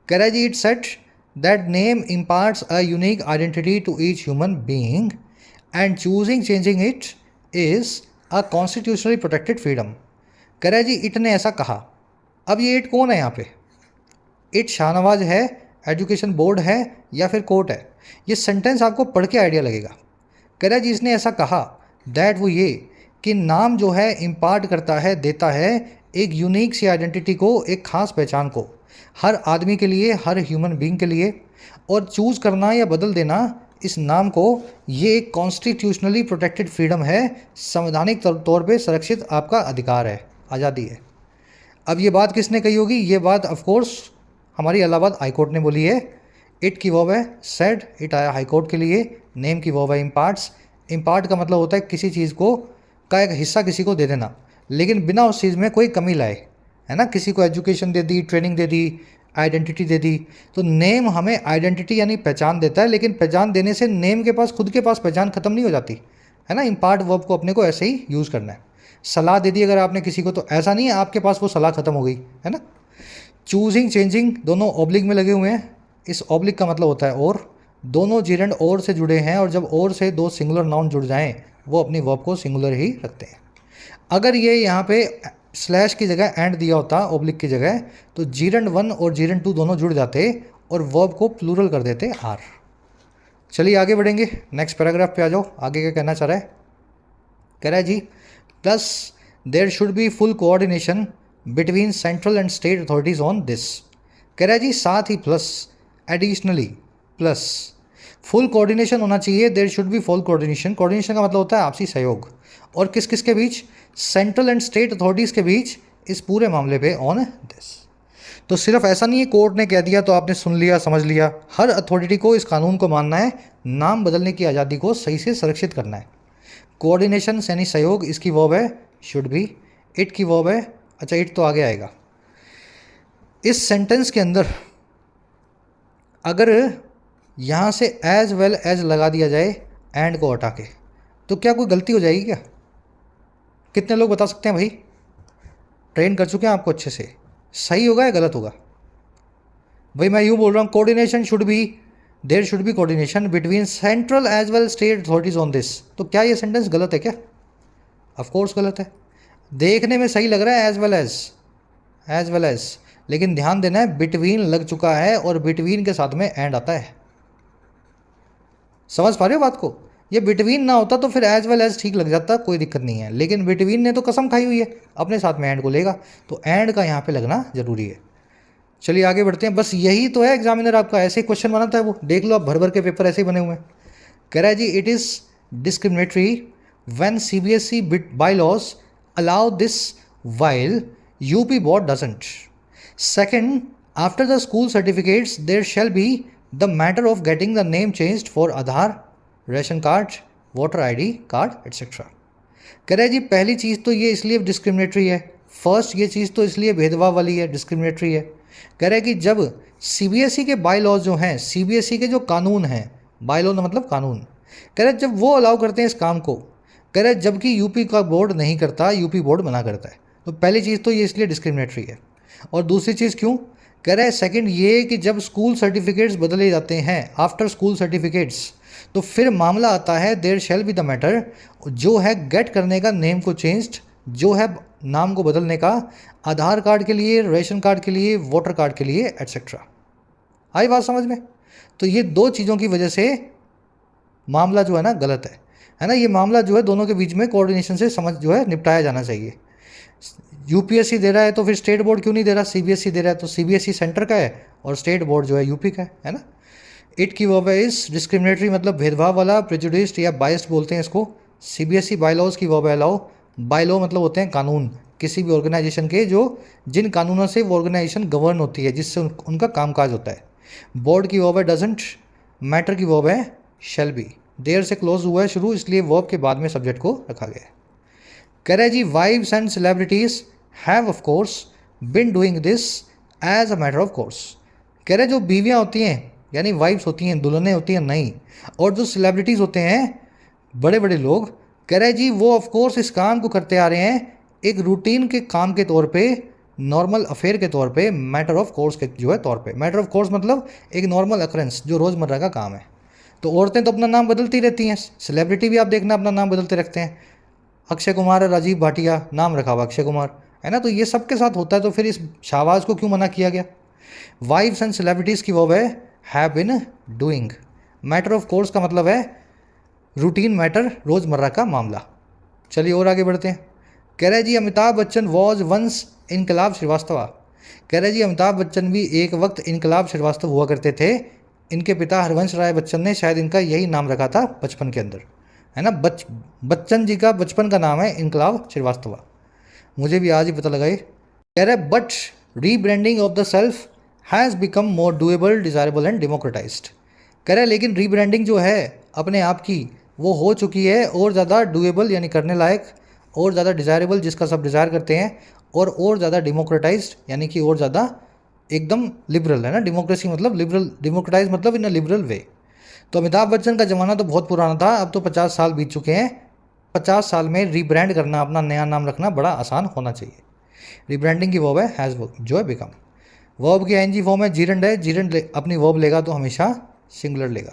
कह रहा है जी it said that name imparts a unique identity to each human being and choosing changing it is a constitutionally protected freedom. कह रहा है जी इट ने ऐसा कहा। अब ये इट कौन है यहाँ पे, इट शाहनवाज है, एजुकेशन बोर्ड है, या फिर कोर्ट है। ये सेंटेंस आपको पढ़ के आइडिया लगेगा। कह रहा है जी इसने ऐसा कहा, दैट वो ये कि नाम जो है इम्पार्ट करता है, देता है एक यूनिक सी आइडेंटिटी को, एक ख़ास पहचान को, हर आदमी के लिए, हर ह्यूमन बीइंग के लिए। और चूज़ करना या बदल देना इस नाम को, ये एक कॉन्स्टिट्यूशनली प्रोटेक्टेड फ्रीडम है, संवैधानिक तौर पे सुरक्षित आपका अधिकार है, आज़ादी है। अब ये बात किसने कही होगी, ये बात ऑफ कोर्स हमारी इलाहाबाद हाई कोर्ट ने बोली है। इट की वर्ब है सेड, इट आया हाई कोर्ट के लिए। नेम की वर्ब है इम्पार्ट्स, इम्पार्ट का मतलब होता है किसी चीज़ को का एक हिस्सा किसी को दे देना, लेकिन बिना उस चीज़ में कोई कमी लाए, है ना। किसी को एजुकेशन दे दी, ट्रेनिंग दे दी, आइडेंटिटी दे दी। तो नेम हमें आइडेंटिटी यानी पहचान देता है, लेकिन पहचान देने से नेम के पास, खुद के पास पहचान खत्म नहीं हो जाती, है ना। इम्पार्ट वर्ब को अपने को ऐसे ही यूज़ करना है। सलाह दे दी अगर आपने किसी को, तो ऐसा नहीं है आपके पास वो सलाह खत्म हो गई, है ना। चूजिंग चेंजिंग दोनों ऑब्लिक में लगे हुए हैं। इस ऑब्लिक का मतलब होता है और, दोनों जीरेंड और से जुड़े हैं, और जब और से दो सिंगुलर नाउन जुड़ जाएं वो अपनी वर्ब को सिंगुलर ही रखते हैं। अगर ये यहाँ पे स्लैश की जगह एंड दिया होता ऑब्लिक की जगह, तो जीरेंड 1 और जीरेंड 2 दोनों जुड़ जाते और वर्ब को प्लूरल कर देते आर। चलिए आगे बढ़ेंगे, नेक्स्ट पैराग्राफ पे आ जाओ। आगे क्या कहना चाह रहा है, कह रहा है जी plus there should be full coordination between central and state authorities on this. कह रहा है जी साथ ही plus, additionally plus, full coordination होना चाहिए। There should be full coordination, coordination का मतलब होता है आपसी सहयोग, और किस किस के बीच, सेंट्रल एंड स्टेट अथॉरिटीज़ के बीच इस पूरे मामले पे ऑन दिस। तो सिर्फ ऐसा नहीं है कोर्ट ने कह दिया तो आपने सुन लिया, समझ लिया। हर अथॉरिटी को इस कानून को मानना है, नाम बदलने की आज़ादी को सही से सुरक्षित करना है। कोऑर्डिनेशन यानी सहयोग, इसकी वर्ब है शुड बी। इट की वर्ब है, अच्छा इट तो आगे आएगा। इस सेंटेंस के अंदर अगर यहाँ से एज वेल एज लगा दिया जाए एंड को हटा के, तो क्या कोई गलती हो जाएगी क्या? कितने लोग बता सकते हैं भाई? ट्रेन कर चुके हैं आपको अच्छे से, सही होगा या गलत होगा? भाई मैं यूँ बोल रहा हूँ, coordination should be, there should be coordination between central as well state authorities on this. तो क्या ये सेंटेंस गलत है क्या? ऑफ कोर्स गलत है। देखने में सही लग रहा है एज वेल एज, लेकिन ध्यान देना है बिटवीन लग चुका है और बिटवीन के साथ में एंड आता है। समझ पा रहे हो बात को? ये बिटवीन ना होता तो फिर एज वेल एज ठीक लग जाता, कोई दिक्कत नहीं है, लेकिन बिटवीन ने तो कसम खाई हुई है अपने साथ में एंड को लेगा, तो एंड का यहाँ पे लगना जरूरी है। चलिए आगे बढ़ते हैं। बस यही तो है एग्जामिनर आपका ऐसे क्वेश्चन बनाता है, वो देख लो आप, भर भर के पेपर ऐसे ही बने हुए हैं। कह रहा है जी it is discriminatory when CBSE bylaws allow this while UP board doesn't. Second, after the school certificates there shall be the matter of getting the name changed for Aadhaar, ration card, voter ID card etc. कह रहा है जी पहली चीज़ तो ये इसलिए discriminatory है, first ये चीज़ तो इसलिए भेदभाव वाली है, डिस्क्रिमिनेटरी है। कह रहा है कि जब CBSE के बाई लॉज जो हैं, CBSE के जो कानून हैं, बाई लॉ मतलब कानून, कह रहा है जब वो अलाउ करते हैं इस काम को, कह रहा है जबकि यूपी का बोर्ड नहीं करता, यूपी बोर्ड मना करता है, तो पहली चीज़ तो ये इसलिए डिस्क्रिमिनेटरी है। और दूसरी चीज़ क्यों? कह रहा है सेकंड ये कि जब स्कूल सर्टिफिकेट्स बदले जाते हैं, आफ्टर स्कूल सर्टिफिकेट्स, तो फिर मामला आता है there shall be the matter, जो है गेट करने का, नेम को चेंज्ड, जो है नाम को बदलने का, आधार कार्ड के लिए, रेशन कार्ड के लिए, वोटर कार्ड के लिए एट्सेट्रा। आई बात समझ में? तो ये दो चीज़ों की वजह से मामला जो है ना गलत है ना। ये मामला जो है दोनों के बीच में कोऑर्डिनेशन से समझ जो है निपटाया जाना चाहिए। UPSC दे रहा है तो फिर स्टेट बोर्ड क्यों नहीं दे रहा? CBSE दे रहा है तो CBSE सेंटर का है और स्टेट बोर्ड जो है यूपी का है ना। इट की वर्ब है इस, डिस्क्रिमिनेटरी मतलब भेदभाव वाला, प्रेजुडिस्ड या बायस्ड बोलते हैं इसको। सीबीएसई बायलॉज की वर्ब है अलाउ। बायलॉ मतलब होते हैं कानून, किसी भी ऑर्गेनाइजेशन के जो जिन कानूनों से वो ऑर्गेनाइजेशन गवर्न होती है, जिससे उनका कामकाज होता है। बोर्ड की वर्ब है डजंट। मैटर की वर्ब है शैल बी। देयर से क्लोज हुआ है शुरू, इसलिए वर्ब के बाद में सब्जेक्ट को रखा गया है। कह रहे जी wives and celebrities have of course been doing this as a matter of course. कह रहे जो बीवियाँ होती हैं यानी वाइफ्स होती हैं, दुल्हनें होती हैं नहीं, और जो सेलिब्रिटीज़ होते हैं बड़े बड़े लोग, कह रहे जी वो ऑफ कोर्स इस काम को करते आ रहे हैं एक रूटीन के काम के तौर पे, नॉर्मल अफेयर के तौर पे, मैटर ऑफ कोर्स के जो है तौर पे। मैटर ऑफ कोर्स मतलब एक नॉर्मल अकरेंस जो रोज़मर्रा का काम है। तो औरतें तो अपना नाम बदलती रहती हैं, सेलिब्रिटी भी आप देखना अपना नाम बदलते रखते हैं। अक्षय कुमार, राजीव भाटिया, नाम रखा हुआ अक्षय कुमार, है ना। तो ये सबके साथ होता है, तो फिर इस शाहबाज को क्यों मना किया गया। वाइफ्स एंड सेलिब्रिटीज़ की वर्ब है have been doing. Matter of course का मतलब है रूटीन मैटर, रोज़मर्रा का मामला। चलिए और आगे बढ़ते हैं। कह रहे जी अमिताभ बच्चन वॉज वंस इनकलाब श्रीवास्तव। कह रहे जी अमिताभ बच्चन भी एक वक्त इनकलाब श्रीवास्तव हुआ करते थे। इनके पिता हरवंश राय बच्चन ने शायद इनका यही नाम रखा था बचपन के अंदर, है ना। बच्चन जी का बचपन का नाम है इनकलाब श्रीवास्तव। मुझे भी आज ही पता लगा ये। कह रहे but rebranding of the self has become more doable, desirable and democratised. कह रहे लेकिन रीब्रांडिंग जो है अपने आप की वो हो चुकी है और ज़्यादा डूएबल यानी करने लायक, और ज़्यादा डिज़ायरेबल जिसका सब डिज़ायर करते हैं, और ज़्यादा डेमोक्रेटाइज्ड यानी कि और ज़्यादा एकदम लिबरल, है ना। डेमोक्रेसी मतलब लिबरल, डेमोक्रेटाइज मतलब इन अ लिबरल वे। तो अमिताभ बच्चन का ज़माना तो बहुत पुराना था, अब तो 50 साल बीत चुके हैं। 50 साल में रीब्रांड करना, अपना नया नाम रखना बड़ा आसान होना चाहिए। रीब्रांडिंग की वर्ब है हैज़ जो है बिकम। वर्ब की एनजी फॉर्म है जीरंड है, जीरंड अपनी वर्ब लेगा तो हमेशा सिंगुलर लेगा।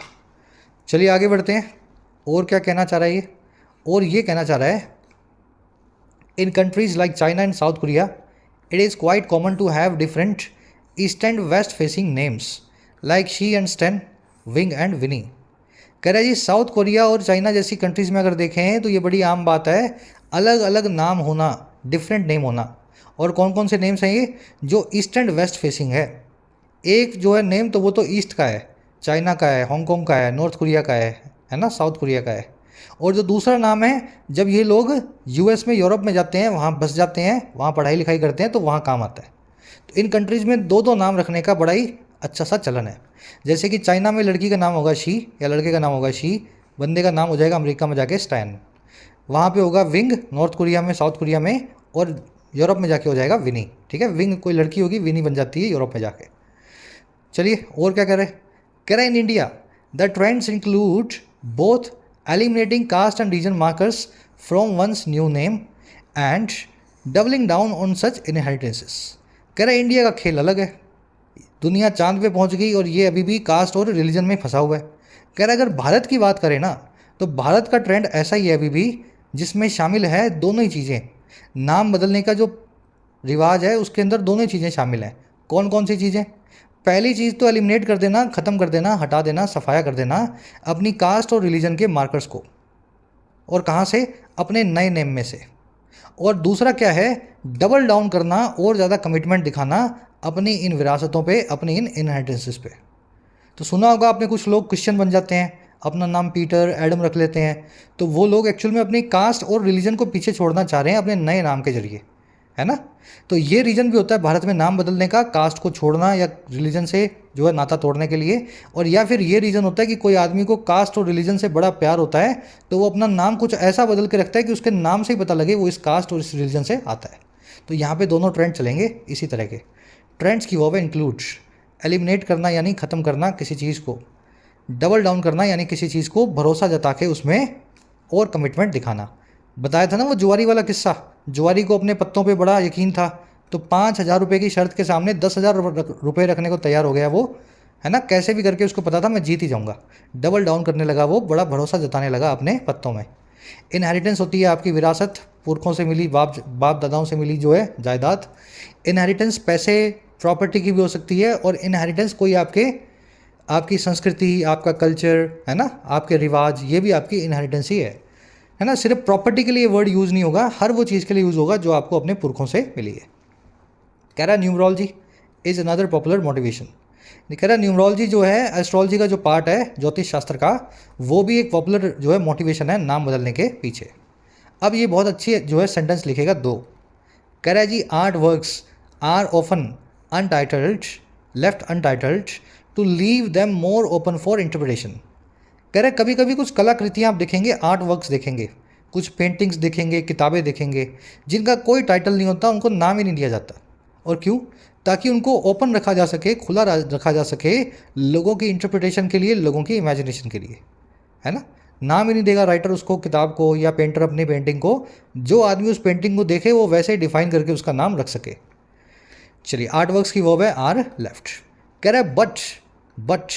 चलिए आगे बढ़ते हैं। और क्या कहना चाह रहा है ये, और ये कहना चाह रहा है in countries like China and South Korea it is quite common to have different east and west facing names like Xi and Stan, Wing and Winnie. कह रहा है जी साउथ कोरिया और चाइना जैसी कंट्रीज़ में अगर देखें तो ये बड़ी आम बात है, अलग अलग नाम होना, डिफरेंट नेम होना। और कौन कौन से नेम्स हैं ये, जो ईस्ट एंड वेस्ट फेसिंग है। एक जो है नेम तो वो तो ईस्ट का है, चाइना का है, हांगकॉन्ग का है, नॉर्थ कोरिया का है ना, साउथ कोरिया का है। और जो दूसरा नाम है जब ये लोग यूएस में, यूरोप में जाते हैं, वहाँ बस जाते हैं, वहाँ पढ़ाई लिखाई करते हैं, तो वहाँ काम आता है। तो इन कंट्रीज़ में दो दो नाम रखने का बड़ा ही अच्छा सा चलन है। जैसे कि चाइना में लड़की का नाम होगा शी या लड़के का नाम होगा शी, बंदे का नाम हो जाएगा अमेरिका में जाके स्टैन, वहाँ पे होगा विंग नॉर्थ कोरिया में, साउथ कोरिया में, और यूरोप में जाके हो जाएगा विनी। ठीक है, विंग कोई लड़की होगी, विनी बन जाती है यूरोप में जाके। चलिए और क्या कह रहे in India the trends include both eliminating caste and region markers from one's new name and doubling down on such inheritances. कह रहे इंडिया का खेल अलग है, दुनिया चांद पे पहुंच गई और ये अभी भी कास्ट और रिलीजन में फंसा हुआ है। कह रहे अगर भारत की बात करें ना तो भारत का ट्रेंड ऐसा ही है अभी भी, जिसमें शामिल है दोनों ही चीज़ें। नाम बदलने का जो रिवाज है उसके अंदर दोनों ही चीज़ें शामिल हैं। कौन कौन सी चीज़ें, पहली चीज़ तो एलिमिनेट कर देना, ख़त्म कर देना, हटा देना, सफाया कर देना अपनी कास्ट और रिलीजन के मार्कर्स को। और कहाँ से, अपने नए नेम में से। और दूसरा क्या है, डबल डाउन करना और ज़्यादा कमिटमेंट दिखाना अपनी इन विरासतों पे, अपनी इन इनहेरिटेंसेस पे। तो सुना होगा आपने कुछ लोग क्रिश्चियन बन जाते हैं, अपना नाम पीटर एडम रख लेते हैं, तो वो लोग एक्चुअल में अपनी कास्ट और रिलीजन को पीछे छोड़ना चाह रहे हैं अपने नए नाम के जरिए, है ना। तो ये रीज़न भी होता है भारत में नाम बदलने का, कास्ट को छोड़ना या रिलीजन से जो है नाता तोड़ने के लिए। और या फिर ये रीज़न होता है कि कोई आदमी को कास्ट और रिलीजन से बड़ा प्यार होता है, तो वो अपना नाम कुछ ऐसा बदल के रखता है कि उसके नाम से ही पता लगे वो इस कास्ट और इस रिलीजन से आता है। तो यहाँ पे दोनों ट्रेंड चलेंगे इसी तरह के। ट्रेंड्स की वर्ब इंक्लूड, एलिमिनेट करना यानी ख़त्म करना किसी चीज़ को, डबल डाउन करना यानी किसी चीज़ को भरोसा जता के उसमें और कमिटमेंट दिखाना। बताया था ना वो जुआरी वाला किस्सा, जुआरी को अपने पत्तों पे बड़ा यकीन था, तो 5,000 रुपये की शर्त के सामने 10,000 रुपये रखने को तैयार हो गया वो, है ना। कैसे भी करके उसको पता था मैं जीत ही जाऊंगा, डबल डाउन करने लगा वो, बड़ा भरोसा जताने लगा अपने पत्तों में। इनहेरिटेंस होती है आपकी विरासत, पुरखों से मिली, बाप दादाओं से मिली जो है जायदाद। इनहेरिटेंस पैसे प्रॉपर्टी की भी हो सकती है, और इनहेरिटेंस कोई आपकी संस्कृति, आपका कल्चर, है ना, आपके रिवाज, ये भी आपकी इनहेरिटेंस ही है ना। सिर्फ प्रॉपर्टी के लिए वर्ड यूज़ नहीं होगा, हर वो चीज़ के लिए यूज़ होगा जो आपको अपने पुरखों से मिली है। कह रहा numerology is another popular motivation. कह रहा न्यूमरोलॉजी जो है एस्ट्रोलॉजी का जो पार्ट है ज्योतिष शास्त्र का, वो भी एक पॉपुलर जो है मोटिवेशन है नाम बदलने के पीछे। अब ये बहुत अच्छी जो है सेंटेंस लिखेगा 2। कह रहा है जी art works are often untitled left untitled to leave them more open for interpretation. कह रहे कभी कभी कुछ कलाकृतियाँ आप देखेंगे, आर्ट वर्क्स देखेंगे, कुछ पेंटिंग्स देखेंगे, किताबें देखेंगे जिनका कोई टाइटल नहीं होता, उनको नाम ही नहीं दिया जाता। और क्यों? ताकि उनको ओपन रखा जा सके, खुला रखा जा सके लोगों की इंटरप्रिटेशन के लिए, लोगों की इमेजिनेशन के लिए, है ना। नाम ही नहीं देगा राइटर उसको, किताब को, या पेंटर अपनी पेंटिंग को। जो आदमी उस पेंटिंग को देखे वो वैसे ही डिफाइन करके उसका नाम रख सके। चलिए आर्ट वर्क्स की वर्ब है आर लेफ्ट। कह रहा है but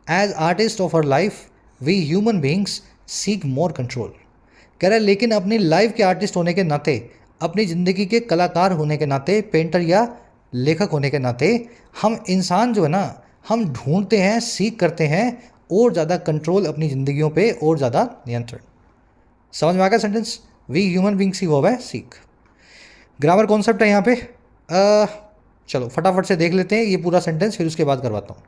as artist of our life we human beings seek more control. कह रहा है लेकिन अपनी लाइफ के आर्टिस्ट होने के नाते, अपनी ज़िंदगी के कलाकार होने के नाते, पेंटर या लेखक होने के नाते, हम इंसान जो है ना, हम ढूंढते हैं, सीख करते हैं और ज़्यादा कंट्रोल अपनी ज़िंदगियों पे, और ज़्यादा नियंत्रण। समझ में आ गया सेंटेंस? वी ह्यूमन बींग्स की वर्ब है सीख। ग्रामर कॉन्सेप्ट है यहाँ पे। चलो फटाफट से देख लेते हैं ये पूरा सेंटेंस, फिर उसके बाद करवाता हूँ।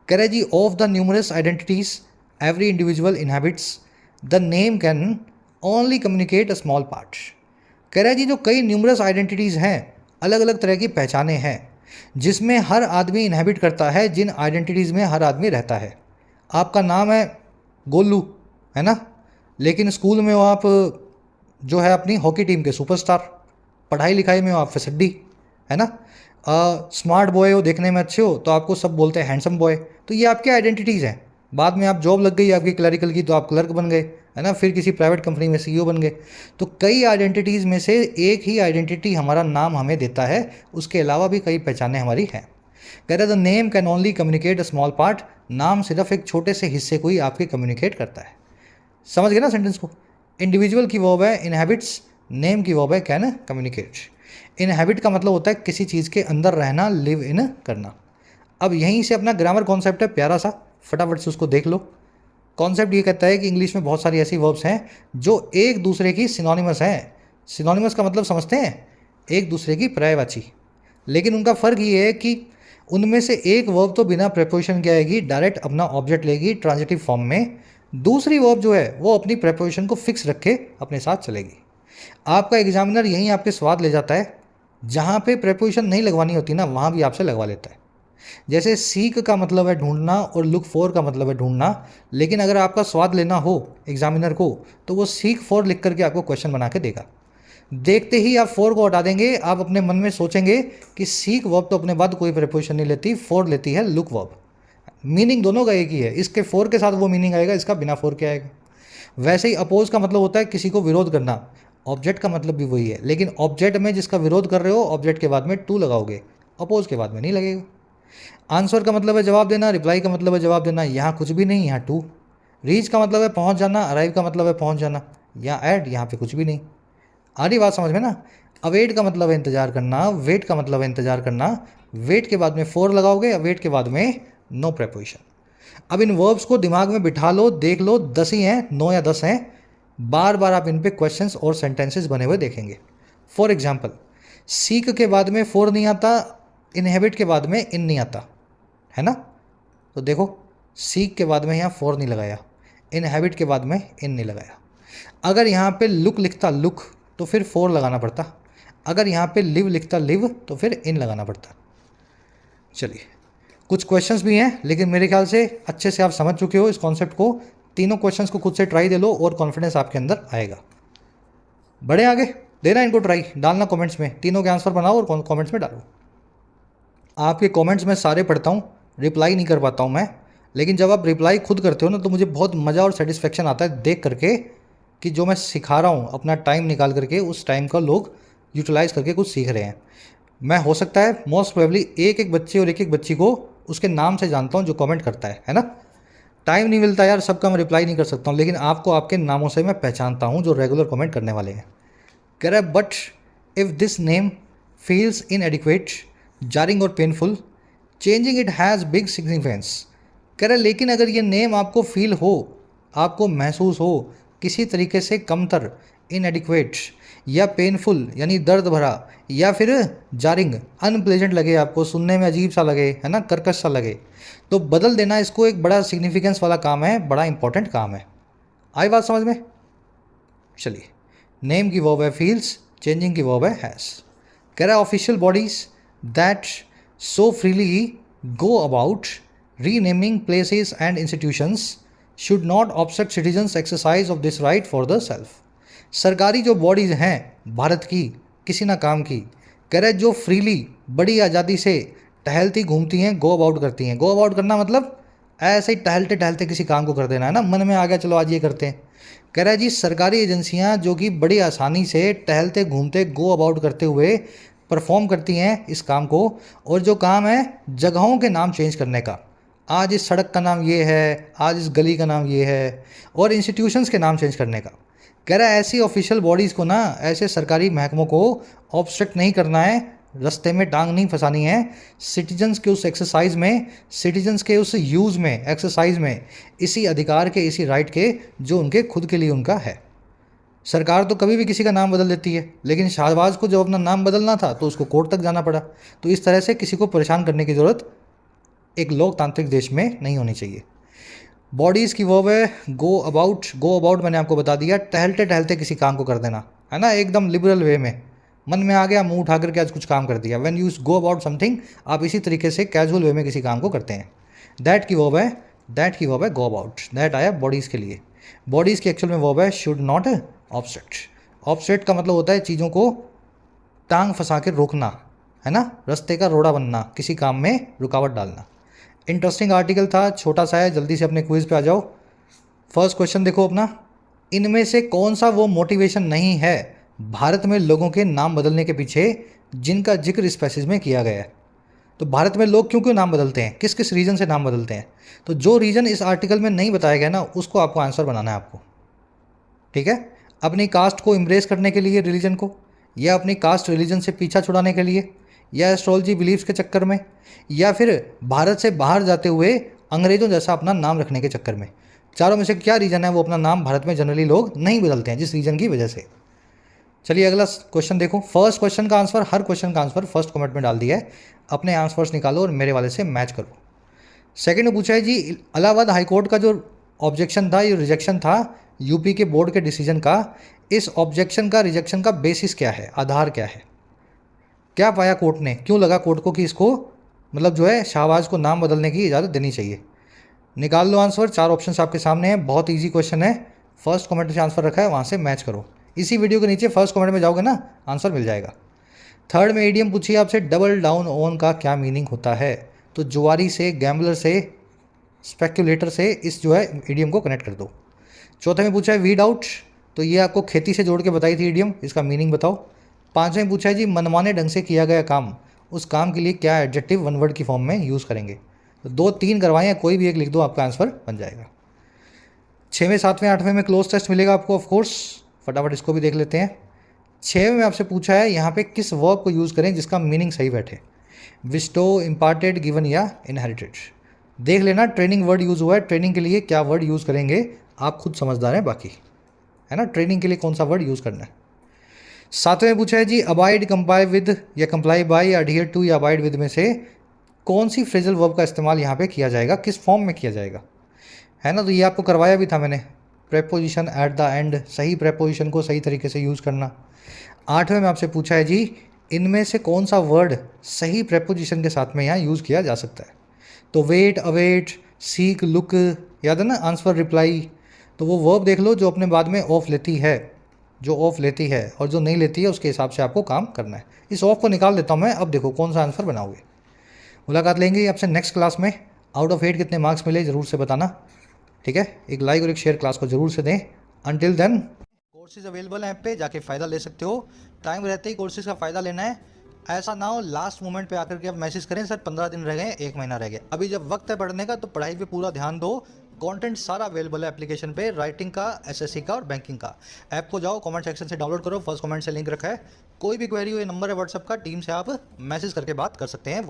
कह रहे जी of the numerous identities every individual inhabits the name can only communicate a small part. कह रहा है जी जो कई न्यूमरस आइडेंटिटीज़ हैं, अलग अलग तरह की पहचानें हैं जिसमें हर आदमी इनहेबिट करता है, जिन आइडेंटिटीज़ में हर आदमी रहता है। आपका नाम है गोलू, है ना, लेकिन स्कूल में हो आप जो है अपनी हॉकी टीम के सुपरस्टार, पढ़ाई लिखाई में हो आप फिसड्डी, है ना, स्मार्ट बॉय हो, देखने में अच्छे हो तो आपको सब बोलते हैं हैंडसम बॉय। तो ये आपकी आइडेंटिटीज़ हैं। बाद में आप जॉब लग गई आपकी क्लरिकल की तो आप क्लर्क बन गए, है ना, फिर किसी प्राइवेट कंपनी में सीईओ बन गए। तो कई आइडेंटिटीज़ में से एक ही आइडेंटिटी हमारा नाम हमें देता है, उसके अलावा भी कई पहचानें हमारी हैं। कह रहे the name can only communicate a small part. नाम सिर्फ एक छोटे से हिस्से को ही आपके कम्युनिकेट करता है। समझ गए ना सेंटेंस को? इंडिविजुअल की वर्ब है इनहेबिट्स, नेम की वर्ब है कैन कम्युनिकेट। इनहेबिट का मतलब होता है किसी चीज़ के अंदर रहना, लिव इन करना। अब यहीं से अपना ग्रामर कॉन्सेप्ट है प्यारा सा, फटाफट से उसको देख लो। कॉन्सेप्ट ये कहता है कि इंग्लिश में बहुत सारी ऐसी वर्ब्स हैं जो एक दूसरे की सिनोनिमस हैं। सिनोनिमस का मतलब समझते हैं? एक दूसरे की पर्यायवाची। लेकिन उनका फ़र्क ये है कि उनमें से एक वर्ब तो बिना प्रेपोजिशन के आएगी, डायरेक्ट अपना ऑब्जेक्ट लेगी ट्रांजिटिव फॉर्म में। दूसरी वर्ब जो है वो अपनी प्रेपोजिशन को फिक्स रख के अपने साथ चलेगी। आपका एग्जामिनर यहीं आपके स्वाद ले जाता है, जहाँ पे प्रेपोजिशन नहीं लगवानी होती ना वहाँ भी आपसे लगवा लेता है। जैसे सीक का मतलब है ढूंढना और लुक फॉर का मतलब है ढूंढना, लेकिन अगर आपका स्वाद लेना हो एग्जामिनर को तो वो सीक फॉर लिख करके आपको क्वेश्चन बना के देगा। देखते ही आप फॉर को हटा देंगे, आप अपने मन में सोचेंगे कि सीक वर्ब तो अपने बाद कोई प्रेपोजिशन नहीं लेती, फॉर लेती है लुक वर्ब। मीनिंग दोनों का एक ही है, इसके फॉर के साथ वो मीनिंग आएगा, इसका बिना फॉर के आएगा। वैसे ही अपोज का मतलब होता है किसी को विरोध करना, ऑब्जेक्ट का मतलब भी वही है, लेकिन ऑब्जेक्ट में जिसका विरोध कर रहे हो ऑब्जेक्ट के बाद में टू लगाओगे, अपोज के बाद में नहीं लगेगा। आंसर का मतलब है जवाब देना, रिप्लाई का मतलब है जवाब देना, यहाँ कुछ भी नहीं, यहाँ टू। रीच का मतलब है पहुँच जाना, अराइव का मतलब है पहुँच जाना, यहाँ ऐड, यहाँ पे कुछ भी नहीं। आ रही बात समझ में ना? अवेट का मतलब है इंतजार करना, वेट का मतलब है इंतजार करना, वेट के बाद में फोर लगाओगे, अवेट के बाद में नो प्रेपोजिशन। अब इन वर्ब्स को दिमाग में बिठा लो, देख लो, 10 ही हैं, 9 या 10 हैं। बार बार आप इन पे क्वेश्चंस और सेंटेंसेस बने हुए देखेंगे। फॉर एग्जाम्पल, सीक के बाद में फोर नहीं आता, इनहेबिट के बाद में इन नहीं आता, है ना। तो देखो सीक के बाद में यहाँ फोर नहीं लगाया, इनहेबिट के बाद में इन नहीं लगाया। अगर यहाँ पे लुक लिखता लुक तो फिर फोर लगाना पड़ता, अगर यहाँ पे लिव लिखता लिव तो फिर इन लगाना पड़ता। चलिए कुछ क्वेश्चंस भी हैं, लेकिन मेरे ख्याल से अच्छे से आप समझ चुके हो इस कॉन्सेप्ट को। तीनों क्वेश्चंस को खुद से ट्राई दे लो और कॉन्फिडेंस आपके अंदर आएगा। बढ़े आगे, देना इनको ट्राई, डालना कमेंट्स में, तीनों के आंसर बनाओ और कमेंट्स में डालो। आपके कमेंट्स मैं सारे पढ़ता हूँ, रिप्लाई नहीं कर पाता हूँ मैं, लेकिन जब आप रिप्लाई खुद करते हो ना तो मुझे बहुत मज़ा और सेटिस्फेक्शन आता है देख करके कि जो मैं सिखा रहा हूँ अपना टाइम निकाल करके, उस टाइम का लोग यूटिलाइज़ करके कुछ सीख रहे हैं। मैं हो सकता है मोस्ट प्रोबेबली एक एक बच्चे और एक एक बच्ची को उसके नाम से जानता हूँ जो कमेंट करता है ना। टाइम नहीं मिलता यार, सबका मैं रिप्लाई नहीं कर सकता हूँ, लेकिन आपको आपके नामों से मैं पहचानता हूँ जो रेगुलर कमेंट करने वाले हैं। कह रहा है but if this name feels inadequate, jarring और painful, changing it has big significance. कह रहा है लेकिन अगर ये नेम आपको फील हो, आपको महसूस हो किसी तरीके से कमतर, इनएडिक्वेट, या पेनफुल यानी दर्द भरा, या फिर जारिंग अनप्लेजेंट लगे, आपको सुनने में अजीब सा लगे, है ना, कर्कश सा लगे, तो बदल देना इसको एक बड़ा सिग्निफिकेंस वाला काम है, बड़ा इंपॉर्टेंट काम है। आई बात समझ में? चलिए, नेम की वर्ब है फील्स, चेंजिंग की वर्ब है हैज़। कह रहा है official bodies that so freely go about renaming places and institutions should not obstruct citizens exercise of this right for the self. सरकारी जो बॉडीज़ हैं भारत की किसी ना काम की, कह रहे जो फ्रीली बड़ी आज़ादी से टहलती घूमती हैं, गो अबाउट करती हैं। गो अबाउट करना मतलब ऐसे ही टहलते टहलते किसी काम को कर देना, है ना, मन में आ गया चलो आज ये करते हैं। कह रहा है जी सरकारी एजेंसियां जो कि बड़ी आसानी से टहलते घूमते गो अबाउट करते हुए परफॉर्म करती हैं इस काम को, और जो काम है जगहों के नाम चेंज करने का, आज इस सड़क का नाम ये है, आज इस गली का नाम ये है, और इंस्टीट्यूशंस के नाम चेंज करने का। कह रहा है ऐसी ऑफिशियल बॉडीज़ को ना, ऐसे सरकारी महकमों को ऑब्स्ट्रक्ट नहीं करना है, रास्ते में टांग नहीं फंसानी है सिटीजन्स के उस एक्सरसाइज में, सिटीजन्स के उस यूज़ में, एक्सरसाइज में, इसी अधिकार के, इसी राइट के जो उनके खुद के लिए उनका है। सरकार तो कभी भी किसी का नाम बदल देती है, लेकिन शाहबाज को जब अपना नाम बदलना था तो उसको कोर्ट तक जाना पड़ा। तो इस तरह से किसी को परेशान करने की ज़रूरत एक लोकतांत्रिक देश में नहीं होनी चाहिए। बॉडीज़ की वर्ब है गो अबाउट। गो अबाउट मैंने आपको बता दिया, टहलते टहलते किसी काम को कर देना, है ना, एकदम लिबरल वे में, मन में आ गया मुंह उठा करके आज कुछ काम कर दिया। When you go about something, आप इसी तरीके से कैजुअल वे में किसी काम को करते हैं। दैट की वर्ब है, दैट की वर्ब है गो अबाउट। दैट आया बॉडीज़ के लिए। बॉडीज़ की एक्चुअल में वर्ब है शुड नॉट ऑब्स्ट्रक्ट। ऑब्स्ट्रक्ट का मतलब होता है चीज़ों को टांग फंसा के रोकना, है ना, रास्ते का रोड़ा बनना, किसी काम में रुकावट डालना। इंटरेस्टिंग आर्टिकल था, छोटा सा है, जल्दी से अपने क्विज पे आ जाओ। फर्स्ट क्वेश्चन देखो अपना, इनमें से कौन सा वो मोटिवेशन नहीं है भारत में लोगों के नाम बदलने के पीछे जिनका जिक्र इस पैसेज में किया गया है। तो भारत में लोग क्यों क्यों नाम बदलते हैं, किस किस रीज़न से नाम बदलते हैं, तो जो रीज़न इस आर्टिकल में नहीं बताया गया ना, उसको आपको आंसर बनाना है आपको, ठीक है। अपनी कास्ट को इम्ब्रेस करने के लिए रिलीजन को, या अपनी कास्ट रिलीजन से पीछा छुड़ाने के लिए, या एस्ट्रोलॉजी बिलीव्स के चक्कर में, या फिर भारत से बाहर जाते हुए अंग्रेज़ों जैसा अपना नाम रखने के चक्कर में। चारों में से क्या रीज़न है वो अपना नाम भारत में जनरली लोग नहीं बदलते हैं, जिस रीज़न की वजह से। चलिए अगला क्वेश्चन देखो। फर्स्ट क्वेश्चन का आंसर, हर क्वेश्चन का आंसर फर्स्ट कमेंट में डाल दिया है, अपने आंसर्स निकालो और मेरे वाले से मैच करो। सेकंड में पूछा है जी इलाहाबाद हाईकोर्ट का जो ऑब्जेक्शन था, ये रिजेक्शन था यूपी के बोर्ड के डिसीजन का, इस ऑब्जेक्शन का, रिजेक्शन का बेसिस क्या है, आधार क्या है, क्या पाया कोर्ट ने, क्यों लगा कोर्ट को कि इसको मतलब जो है शाहबाज को नाम बदलने की इजाज़त देनी चाहिए। निकाल लो आंसर, चार ऑप्शंस आपके सामने हैं, बहुत इजी क्वेश्चन है। फर्स्ट कमेंट से आंसर रखा है, वहाँ से मैच करो। इसी वीडियो के नीचे फर्स्ट कमेंट में जाओगे ना, आंसर मिल जाएगा। थर्ड में ईडीएम पूछी आपसे, डबल डाउन ऑन का क्या मीनिंग होता है, तो जुआरी से, गैम्बलर से, स्पेक्यूलेटर से इस जो है ईडीएम को कनेक्ट कर दो। चौथे में पूछा है वीड आउट, तो ये आपको खेती से जोड़ के बताई थी ईडीएम, इसका मीनिंग बताओ। पाँचवें में पूछा है जी मनमाने ढंग से किया गया काम, उस काम के लिए क्या एडजेक्टिव वन वर्ड की फॉर्म में यूज़ करेंगे। तो दो तीन करवाएं, कोई भी एक लिख दो, आपका आंसर बन जाएगा। छवें, सातवें, आठवें में क्लोज टेस्ट मिलेगा आपको ऑफकोर्स, फटाफट इसको भी देख लेते हैं। छवें में आपसे पूछा है यहाँ पे किस वर्ब को यूज़ करें जिसका मीनिंग सही बैठे, विस्टो, इम्पार्टेड, गिवन या इनहेरिटेड। देख लेना ट्रेनिंग वर्ड यूज़ हुआ है, ट्रेनिंग के लिए क्या वर्ड यूज़ करेंगे आप खुद समझदार हैं बाकी, है ना, ट्रेनिंग के लिए कौन सा वर्ड यूज़ करना है। सातवें में पूछा है जी अबाइड, कंप्लाई विद या कंप्लाई बाय या अडियर टू या अबाइड विद में से कौन सी फ्रेजल वर्ब का इस्तेमाल यहाँ पे किया जाएगा, किस फॉर्म में किया जाएगा, है ना। तो ये आपको करवाया भी था मैंने, प्रेपोजिशन एट द एंड, सही प्रेपोजिशन को सही तरीके से यूज़ करना। आठवें में आपसे पूछा है जी इनमें से कौन सा वर्ड सही प्रेपोजिशन के साथ में यहाँ यूज़ किया जा सकता है, तो वेट, अवेट, सीक, लुक, याद है ना, आंसर, रिप्लाई। तो वो वर्ब देख लो जो अपने बाद में ऑफ लेती है, जो ऑफ लेती है, और जो नहीं लेती है उसके हिसाब से आपको काम करना है। इस ऑफ को निकाल देता हूँ मैं, अब देखो कौन सा आंसर बनाओगे। मुलाकात लेंगे आपसे नेक्स्ट क्लास में। आउट ऑफ 8 कितने मार्क्स मिले ज़रूर से बताना, ठीक है। एक लाइक और एक शेयर क्लास को ज़रूर से दें। अंटिल देन कोर्सेज अवेलेबल हैं ऐप पे, जाके फ़ायदा ले सकते हो। टाइम रहते ही कोर्सेज का फ़ायदा लेना है, ऐसा ना हो लास्ट मोमेंट पे आकर के आप मैसेज करें सर 15 दिन रह गए, 1 महीना रह गया। अभी जब वक्त है पढ़ने का तो पढ़ाई पे पूरा ध्यान दो। कंटेंट सारा अवेलेबल है एप्लीकेशन पे, राइटिंग का, एसएससी का और बैंकिंग का। ऐप को जाओ, कमेंट सेक्शन से डाउनलोड करो, फर्स्ट कमेंट से लिंक रखा है। कोई भी क्वेरी हो, ये नंबर है व्हाट्सएप का, टीम से आप मैसेज करके बात कर सकते हैं।